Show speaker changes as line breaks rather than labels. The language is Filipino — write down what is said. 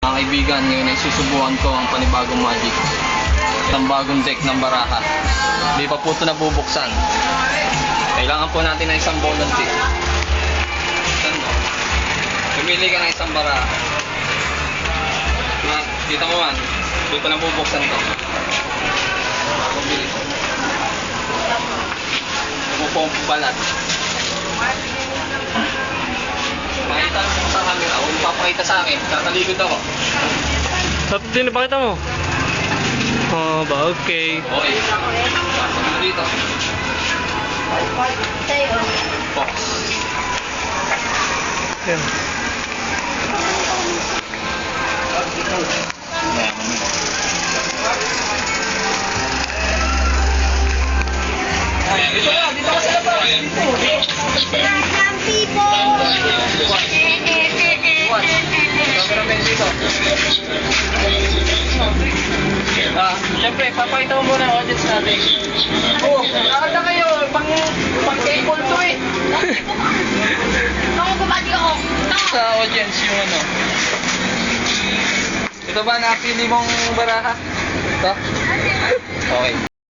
Mga kaibigan, ngayon ay susubukan ko ang panibagong magic ng bagong deck ng baraha. Hindi pa po ito nabubuksan. Kailangan po natin ng isang volunteer. Pumili ka ng isang baraha. Kita mo man, hindi pa nabubuksan ito. Pumili ko. Pupomp balat. Makita mo sa camera, huwag papakita sa akin. Kakaligod ako.
Pinapakita mo? Oh, ba? Okay.
Okay. Sabi mo dito. Box.
Yan.
Dito ka, dito ka sa labas. Dito. Cameraman dito. Siyempre, papakita mo muna ang audience natin. Oh, nakakita kayo. Pang-table to eh.
Ako bumati ako.
Sa audience yung ano. Ito ba napili mong baraha? Ito? Okay.